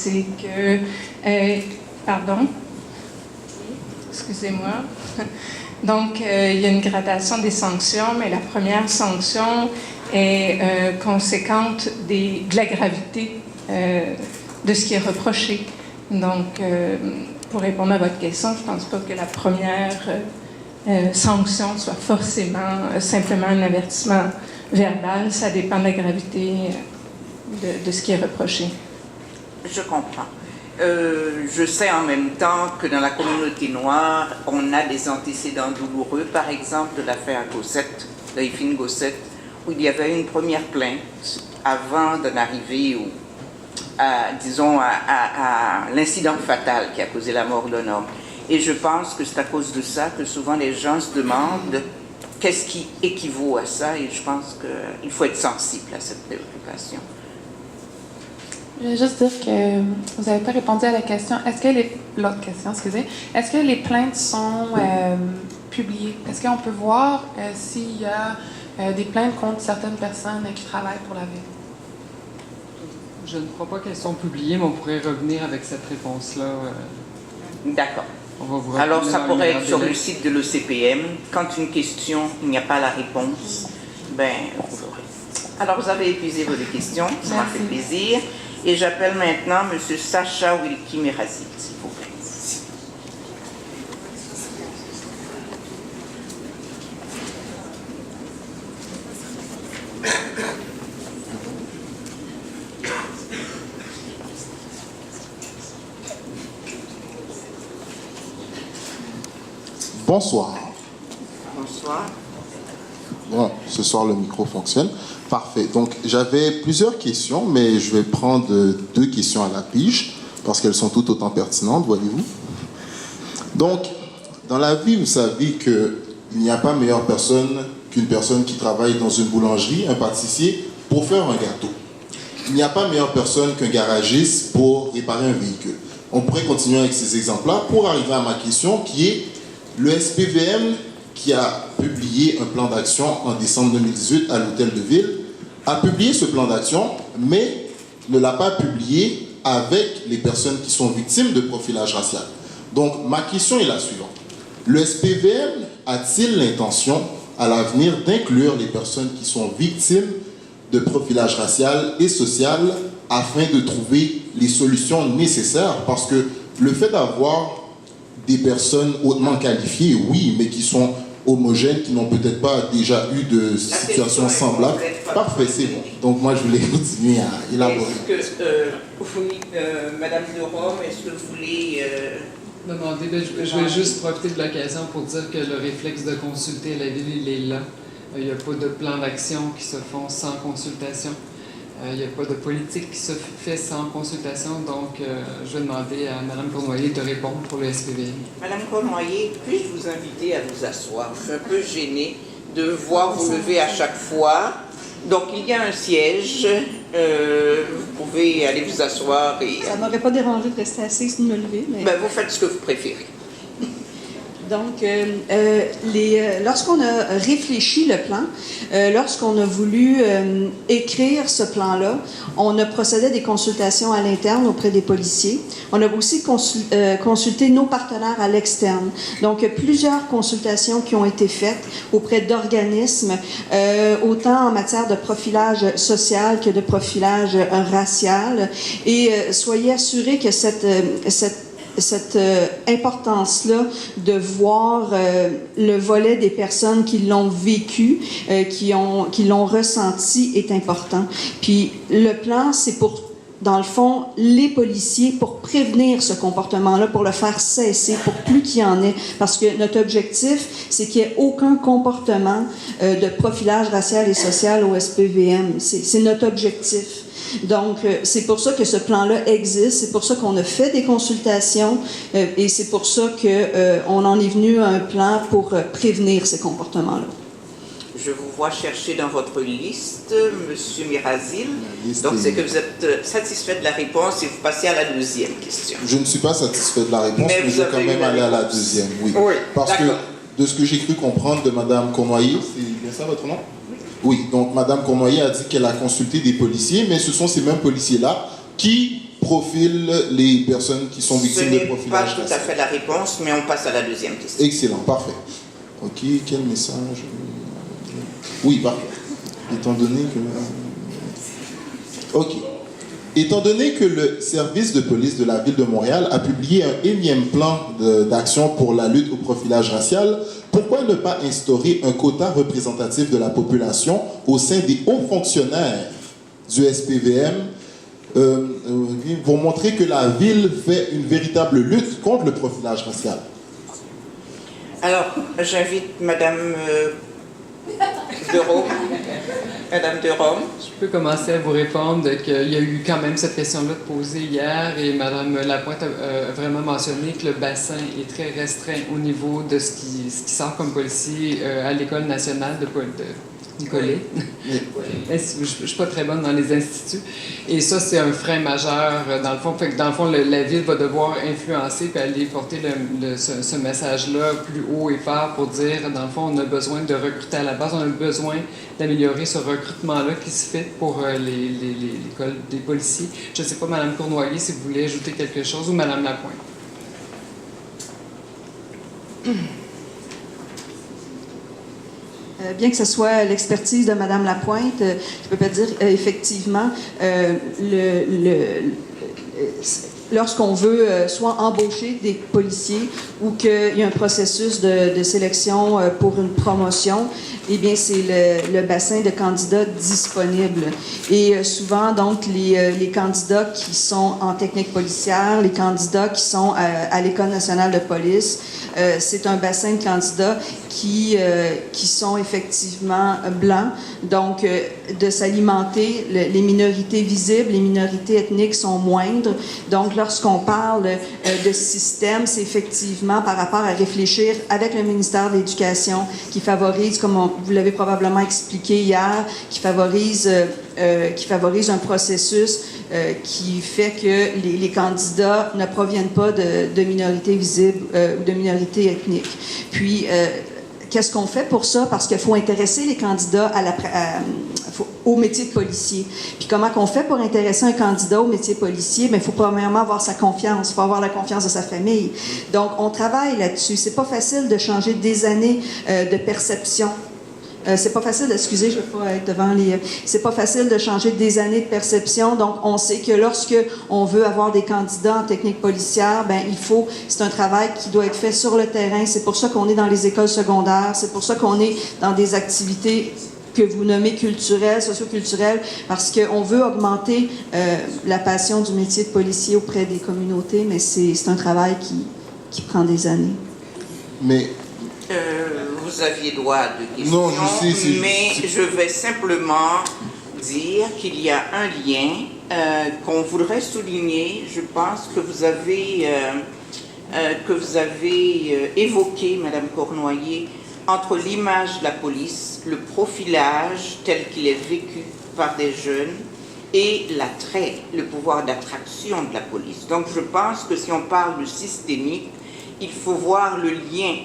c'est que... pardon? Excusez-moi. Donc, il y a une gradation des sanctions, mais la première sanction est conséquente de la gravité de ce qui est reproché. Donc, pour répondre à votre question, je ne pense pas que la première sanction soit forcément simplement un avertissement verbal. Ça dépend de la gravité de ce qui est reproché. Je comprends. Je sais en même temps que dans la communauté noire, on a des antécédents douloureux, par exemple de l'affaire Gossette, de Yvine Gossette, où il y avait une première plainte avant d'en arriver à l'incident fatal qui a causé la mort d'un homme. Et je pense que c'est à cause de ça que souvent les gens se demandent qu'est-ce qui équivaut à ça, et je pense qu'il faut être sensible à cette préoccupation. Je vais juste dire que vous n'avez pas répondu à la question. L'autre question, excusez. Est-ce que les plaintes sont publiées? Est-ce qu'on peut voir s'il y a des plaintes contre certaines personnes qui travaillent pour la ville? Je ne crois pas qu'elles sont publiées, mais on pourrait revenir avec cette réponse-là. D'accord. On va vous Alors, ça pourrait être sur délai. le site de l'ECPM. Quand une question, il n'y a pas la réponse, ben, vous l'aurez. Alors, vous avez épuisé vos questions, ça m'a fait plaisir. Et j'appelle maintenant M. Sacha Wilkie-Merazil, s'il vous plaît. Bonsoir. Bonsoir. Bon, ce soir le micro fonctionne. Parfait. Donc j'avais plusieurs questions, mais je vais prendre 2 questions à la pige, parce qu'elles sont toutes autant pertinentes, voyez-vous. Donc, dans la vie, vous savez qu'il n'y a pas meilleure personne qu'une personne qui travaille dans une boulangerie, un pâtissier, pour faire un gâteau. Il n'y a pas meilleure personne qu'un garagiste pour réparer un véhicule. On pourrait continuer avec ces exemples-là pour arriver à ma question, qui est le SPVM, qui a publié un plan d'action en décembre 2018 à l'Hôtel de Ville, a publié ce plan d'action, mais ne l'a pas publié avec les personnes qui sont victimes de profilage racial. Donc, ma question est la suivante. Le SPVM a-t-il l'intention, à l'avenir, d'inclure les personnes qui sont victimes de profilage racial et social afin de trouver les solutions nécessaires? Parce que le fait d'avoir des personnes hautement qualifiées, oui, mais qui sont homogènes, qui n'ont peut-être pas déjà eu de situations semblables. Parfait, c'est bon. Donc moi, je voulais continuer à élaborer. Madame de Rome, est-ce que vous voulez... Demandez, je vais juste profiter de l'occasion pour dire que le réflexe de consulter la ville, il est là. Il n'y a pas de plan d'action qui se font sans consultation. Il n'y a pas de politique qui se fait sans consultation, donc je vais demander à Mme Cournoyer de répondre pour le SPVM. Madame Cournoyer, puis-je vous inviter à vous asseoir? Je suis un peu gênée de voir vous lever à chaque fois. Donc, il y a un siège. Vous pouvez aller vous asseoir et... Ça ne m'aurait pas dérangé de rester assise ni de me lever. Mais... Ben, vous faites ce que vous préférez. Donc, lorsqu'on a réfléchi le plan, lorsqu'on a voulu écrire ce plan-là, on a procédé à des consultations à l'interne auprès des policiers. On a aussi consulté nos partenaires à l'externe. Donc, plusieurs consultations qui ont été faites auprès d'organismes, autant en matière de profilage social que de profilage racial. Et soyez assurés que cette importance-là de voir le volet des personnes qui l'ont vécu, qui l'ont ressenti est important. Puis le plan, c'est pour, dans le fond, les policiers pour prévenir ce comportement-là, pour le faire cesser, pour plus qu'il y en ait. Parce que notre objectif, c'est qu'il n'y ait aucun comportement de profilage racial et social au SPVM. C'est notre objectif. Donc, c'est pour ça que ce plan-là existe, c'est pour ça qu'on a fait des consultations et c'est pour ça qu'on en est venu à un plan pour prévenir ces comportements-là. Je vous vois chercher dans votre liste, M. Merazil. Donc, c'est que vous êtes satisfait de la réponse et vous passez à la deuxième question. Je ne suis pas satisfait de la réponse, mais je vais quand même aller à la deuxième, oui. Parce que, de ce que j'ai cru comprendre de Mme Cournoyer, c'est bien ça votre nom? Oui, donc Mme Cournoyer a dit qu'elle a consulté des policiers, mais ce sont ces mêmes policiers-là qui profile les personnes qui sont victimes de Ce n'est pas profilage tout à racial. fait la réponse, mais on passe à la deuxième question. Excellent, parfait. Ok, quel message? Oui, parfait. Étant donné que... Ok. Étant donné que le service de police de la ville de Montréal a publié un énième plan d'action pour la lutte au profilage racial, pourquoi ne pas instaurer un quota représentatif de la population au sein des hauts fonctionnaires du SPVM pour montrer que la ville fait une véritable lutte contre le profilage racial? Alors, j'invite Madame de Rome. Madame de Rome. Je peux commencer à vous répondre qu'il y a eu quand même cette question-là de poser hier et Madame Lapointe a vraiment mentionné que le bassin est très restreint au niveau de ce qui sort comme policier à l'École nationale de Nicolet. Je ne suis pas très bonne dans les instituts. Et ça, c'est un frein majeur, dans le fond. Fait que dans le fond, la ville va devoir influencer et aller porter ce message-là plus haut et fort pour dire, dans le fond, on a besoin de recruter à la base, on a besoin d'améliorer ce recrutement-là qui se fait pour l'école des policiers. Je ne sais pas, Mme Cournoyer, si vous voulez ajouter quelque chose, ou Mme Lapointe. Bien que ce soit l'expertise de Mme Lapointe, je peux pas dire effectivement, lorsqu'on veut soit embaucher des policiers ou qu'il y a un processus de sélection pour une promotion, eh bien, c'est le bassin de candidats disponible. Et souvent, donc, les candidats qui sont en technique policière, les candidats qui sont à l'École nationale de police, c'est un bassin de candidats qui sont effectivement blancs. Donc, de s'alimenter, les minorités visibles, les minorités ethniques sont moindres. Donc, lorsqu'on parle de système, c'est effectivement par rapport à réfléchir avec le ministère de l'Éducation qui favorise, comme vous l'avez probablement expliqué hier, qui favorise un processus qui fait que les candidats ne proviennent pas de minorités visibles ou de minorités ethniques. Puis, qu'est-ce qu'on fait pour ça? Parce qu'il faut intéresser les candidats au métier de policier. Puis comment qu'on fait pour intéresser un candidat au métier policier? Bien, il faut premièrement avoir sa confiance, il faut avoir la confiance de sa famille. Donc, on travaille là-dessus. C'est pas facile de changer des années de perception. C'est pas facile, excusez, je ne vais pas être devant les... C'est pas facile de changer des années de perception. Donc, on sait que lorsque on veut avoir des candidats en technique policière, ben c'est un travail qui doit être fait sur le terrain. C'est pour ça qu'on est dans les écoles secondaires. C'est pour ça qu'on est dans des activités que vous nommez culturelles, socioculturelles, parce qu'on veut augmenter la passion du métier de policier auprès des communautés, mais c'est un travail qui prend des années. Mais... Vous aviez droit à deux questions, non, je sais, mais je vais simplement dire qu'il y a un lien qu'on voudrait souligner. Je pense que vous avez évoqué, Madame Cournoyer, entre l'image de la police, le profilage tel qu'il est vécu par des jeunes et l'attrait, le pouvoir d'attraction de la police. Donc je pense que si on parle de systémique, il faut voir le lien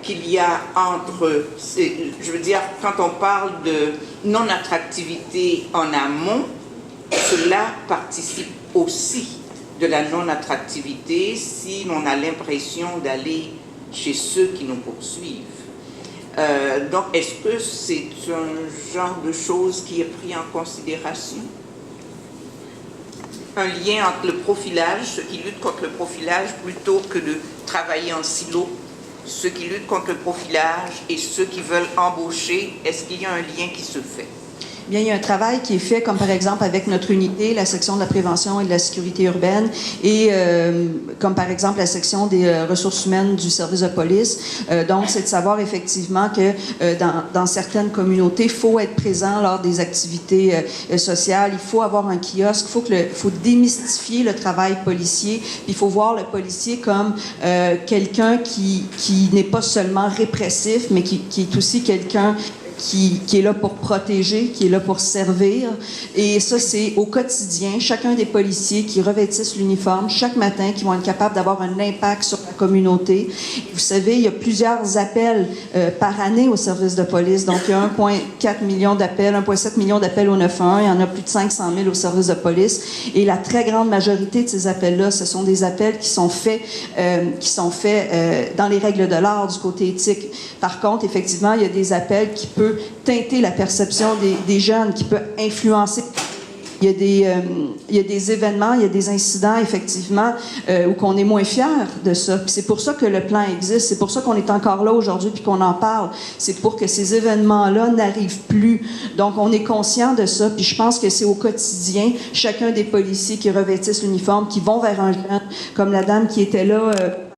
qu'il y a entre, je veux dire, quand on parle de non-attractivité en amont, cela participe aussi de la non-attractivité si on a l'impression d'aller chez ceux qui nous poursuivent. Donc, est-ce que c'est un genre de chose qui est pris en considération? Un lien entre le profilage, ceux qui luttent contre le profilage, plutôt que de travailler en silo? Ceux qui luttent contre le profilage et ceux qui veulent embaucher, est-ce qu'il y a un lien qui se fait? Bien, il y a un travail qui est fait, comme par exemple avec notre unité, la section de la prévention et de la sécurité urbaine, et comme par exemple la section des ressources humaines du service de police. Donc, c'est de savoir effectivement que dans certaines communautés, il faut être présent lors des activités sociales, il faut avoir un kiosque, il faut démystifier le travail policier, puis il faut voir le policier comme quelqu'un qui n'est pas seulement répressif, mais qui est aussi quelqu'un qui est là pour protéger, qui est là pour servir. Et ça, c'est au quotidien, chacun des policiers qui revêtissent l'uniforme chaque matin, qui vont être capables d'avoir un impact sur la communauté. Vous savez, il y a plusieurs appels par année au service de police. Donc, il y a 1,4 million d'appels, 1,7 million d'appels au 911. Il y en a plus de 500 000 au service de police. Et la très grande majorité de ces appels-là, ce sont des appels qui sont faits dans les règles de l'art du côté éthique. Par contre, effectivement, il y a des appels qui peuvent teinter la perception des jeunes, qui peuvent influencer. Il y a des événements, il y a des incidents, effectivement, où qu'on est moins fier de ça. Puis c'est pour ça que le plan existe, c'est pour ça qu'on est encore là aujourd'hui puis qu'on en parle. C'est pour que ces événements-là n'arrivent plus. Donc, on est conscient de ça, puis je pense que c'est au quotidien, chacun des policiers qui revêtissent l'uniforme, qui vont vers un jeune, comme la dame qui était là...